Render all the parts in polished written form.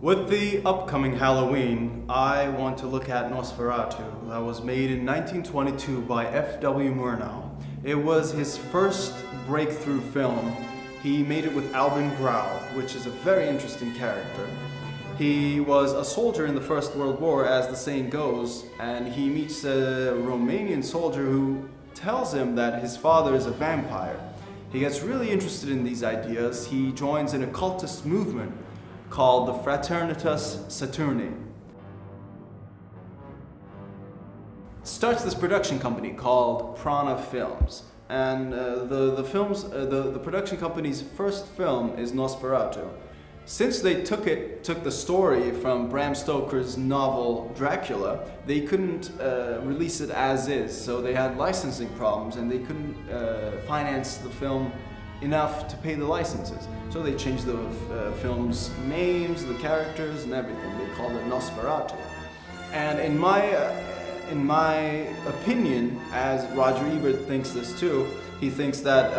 With the upcoming Halloween, I want to look at Nosferatu, that was made in 1922 by F.W. Murnau. It was his first breakthrough film. He made it with Albin Grau, which is a very interesting character. He was a soldier in the First World War, as the saying goes, and he meets a Romanian soldier who tells him that his father is a vampire. He gets really interested in these ideas. He joins an occultist movement called the Fraternitas Saturni. Starts this production company called Prana Films, and the production company's first film is Nosferatu. Since they took the story from Bram Stoker's novel Dracula, they couldn't release it as is, so they had licensing problems and they couldn't finance the film enough to pay the licenses. So they changed the film's names, the characters, and everything. They called it Nosferatu. And in my opinion, as Roger Ebert thinks this too, he thinks that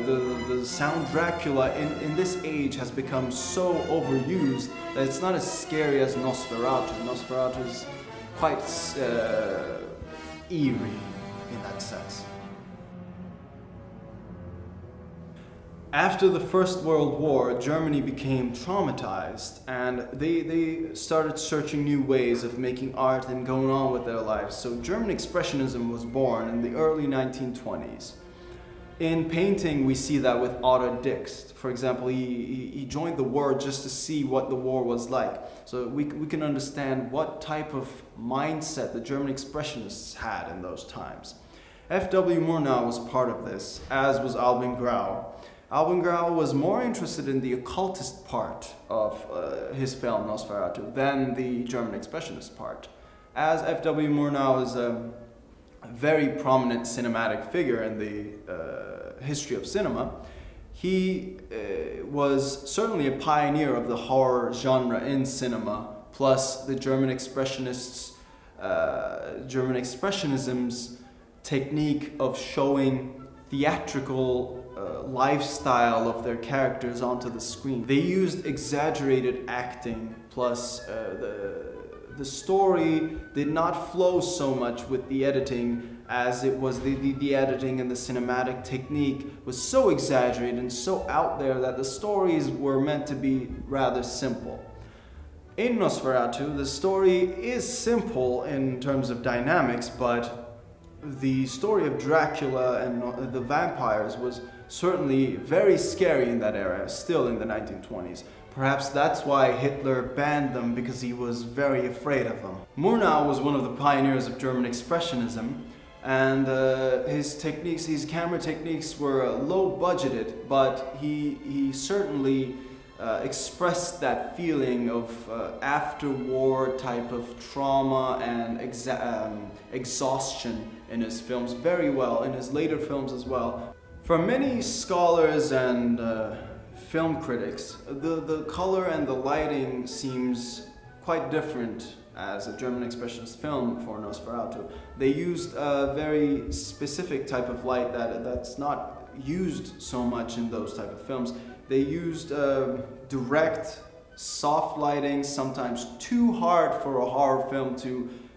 the sound Dracula in this age has become so overused that it's not as scary as Nosferatu. Nosferatu is quite eerie in that sense. After the First World War, Germany became traumatized and they started searching new ways of making art and going on with their lives. So German Expressionism was born in the early 1920s. In painting, we see that with Otto Dix. For example, he joined the war just to see what the war was like. So we can understand what type of mindset the German Expressionists had in those times. F.W. Murnau was part of this, as was Albin Grau. Albin Grau was more interested in the occultist part of his film Nosferatu than the German Expressionist part. As F.W. Murnau is a very prominent cinematic figure in the history of cinema, he was certainly a pioneer of the horror genre in cinema, plus the German Expressionism's technique of showing theatrical lifestyle of their characters onto the screen. They used exaggerated acting, plus the story did not flow so much with the editing, as it was the editing and the cinematic technique was so exaggerated and so out there that the stories were meant to be rather simple. In Nosferatu, the story is simple in terms of dynamics, but the story of Dracula and the vampires was certainly very scary in that era, still in the 1920s. Perhaps that's why Hitler banned them, because he was very afraid of them. Murnau was one of the pioneers of German Expressionism, and his camera techniques were low budgeted, but he certainly expressed that feeling of after-war type of trauma and exhaustion in his films very well, in his later films as well. For many scholars and film critics, the color and the lighting seems quite different as a German Expressionist film for Nosferatu. They used a very specific type of light that's not used so much in those type of films. They used direct, soft lighting, sometimes too hard for a horror film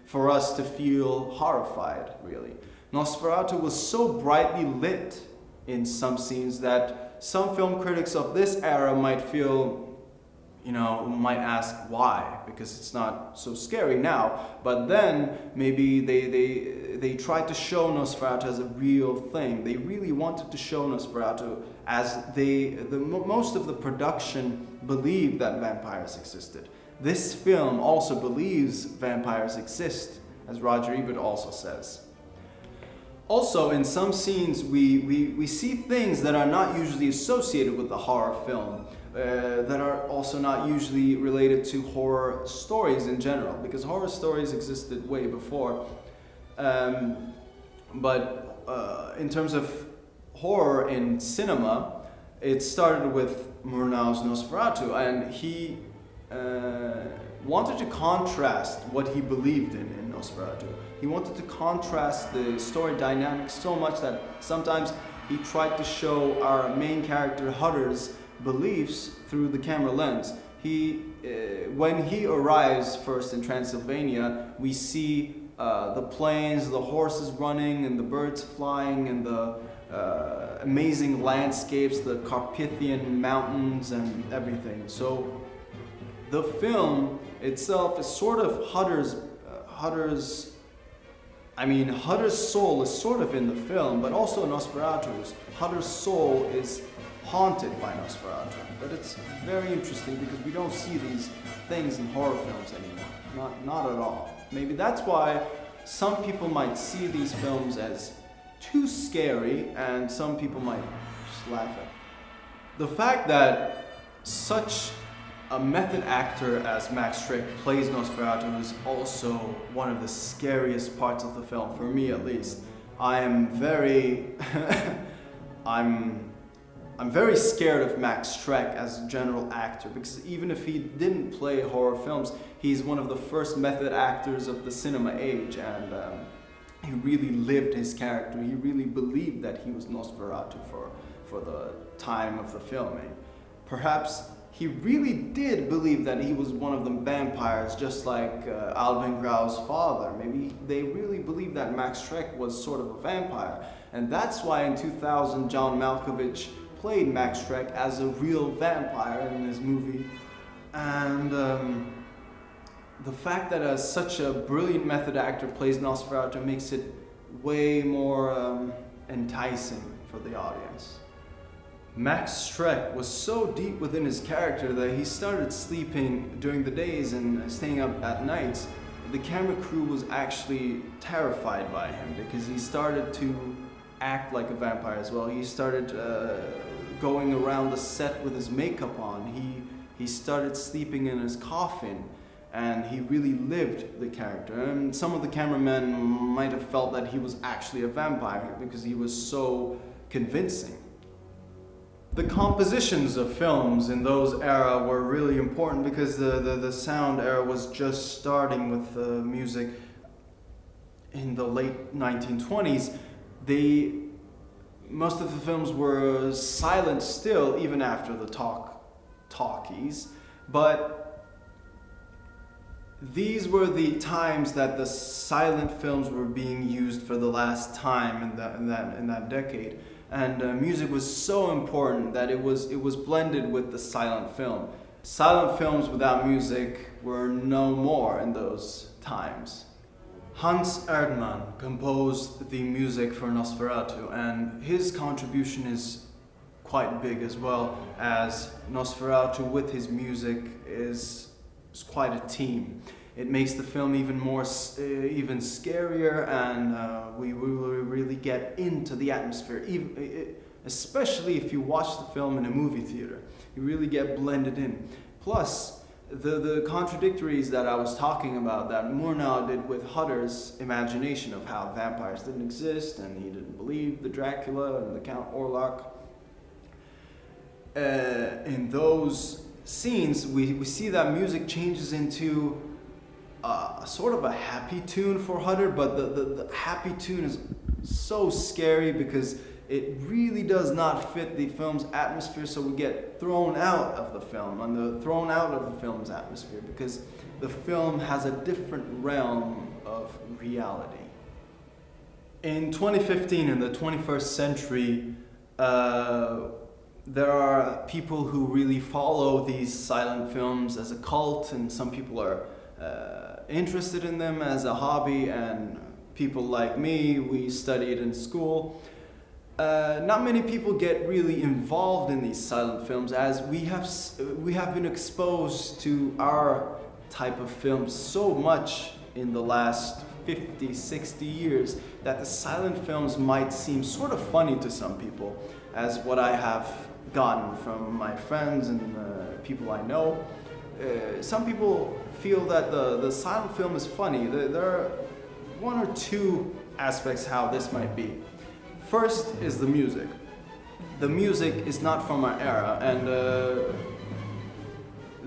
for us to feel horrified, really. Nosferatu was so brightly lit in some scenes that some film critics of this era might feel, might ask why, because it's not so scary now. But then maybe they tried to show Nosferatu as a real thing. They really wanted to show Nosferatu as most of the production believed that vampires existed. This film also believes vampires exist, as Roger Ebert also says. Also, in some scenes, we see things that are not usually associated with the horror film, that are also not usually related to horror stories in general, because horror stories existed way before. But in terms of horror in cinema, it started with Murnau's Nosferatu, and he wanted to contrast what he believed in Nosferatu. He wanted to contrast the story dynamics so much that sometimes he tried to show our main character Hutter's beliefs through the camera lens. when he arrives first in Transylvania, we see the plains, the horses running, and the birds flying, and the amazing landscapes, the Carpathian mountains, and everything. So the film itself is sort of Hutter's soul is sort of in the film, but also Nosferatu's. Hutter's soul is haunted by Nosferatu. But it's very interesting because we don't see these things in horror films anymore. Not at all. Maybe that's why some people might see these films as too scary, and some people might just laugh at it. The fact that such a method actor as Max Schreck plays Nosferatu is also one of the scariest parts of the film, for me at least. I am very I'm very scared of Max Schreck as a general actor, because even if he didn't play horror films, he's one of the first method actors of the cinema age, and he really lived his character. He really believed that he was Nosferatu for the time of the filming. Perhaps he really did believe that he was one of the vampires, just like Alvin Grau's father. Maybe they really believed that Max Schreck was sort of a vampire. And that's why in 2000, John Malkovich played Max Schreck as a real vampire in this movie. And the fact that such a brilliant method actor plays Nosferatu makes it way more enticing for the audience. Max Schreck was so deep within his character that he started sleeping during the days and staying up at nights. The camera crew was actually terrified by him because he started to act like a vampire as well. He started going around the set with his makeup on. He started sleeping in his coffin, and he really lived the character. And some of the cameramen might have felt that he was actually a vampire because he was so convincing. The compositions of films in those era were really important because the sound era was just starting with the music. In the late 1920s, most of the films were silent still, even after the talkies, but these were the times that the silent films were being used for the last time in that decade. And music was so important that it was blended with the silent film. Silent films without music were no more in those times. Hans Erdmann composed the music for Nosferatu, and his contribution is quite big, as well as Nosferatu with his music is quite a team. It makes the film even scarier, and we really get into the atmosphere, especially if you watch the film in a movie theater. You really get blended in. Plus, the contradictories that I was talking about that Murnau did with Hutter's imagination of how vampires didn't exist, and he didn't believe the Dracula and the Count Orlok. In those scenes, we see that music changes into sort of a happy tune for Hutter, but the happy tune is so scary because it really does not fit the film's atmosphere, so we get thrown out of the film, thrown out of the film's atmosphere, because the film has a different realm of reality. In 2015, in the 21st century, there are people who really follow these silent films as a cult, and some people are interested in them as a hobby, and people like me, we study it in school. Not many people get really involved in these silent films, as we have been exposed to our type of films so much in the last 50, 60 years that the silent films might seem sort of funny to some people, as what I have gotten from my friends and people I know. Some people feel that the silent film is funny. There are one or two aspects how this might be. First is the music. The music is not from our era, and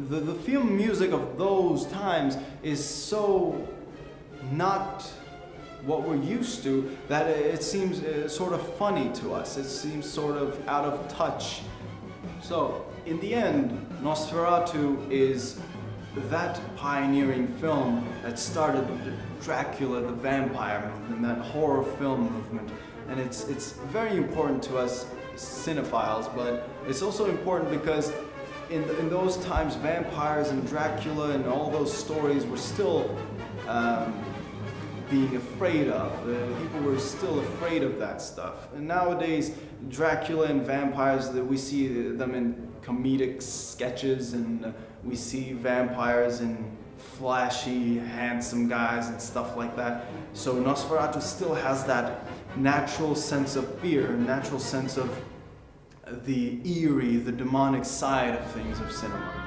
the film music of those times is so not what we're used to that it seems sort of funny to us. It seems sort of out of touch. So in the end, Nosferatu is that pioneering film that started Dracula, the vampire movement, that horror film movement. And it's very important to us cinephiles, but it's also important because in those times, vampires and Dracula and all those stories were still being afraid of. People were still afraid of that stuff. And nowadays, Dracula and vampires, we see them in comedic sketches, and we see vampires in flashy, handsome guys and stuff like that. So Nosferatu still has that natural sense of fear, natural sense of the eerie, the demonic side of things of cinema.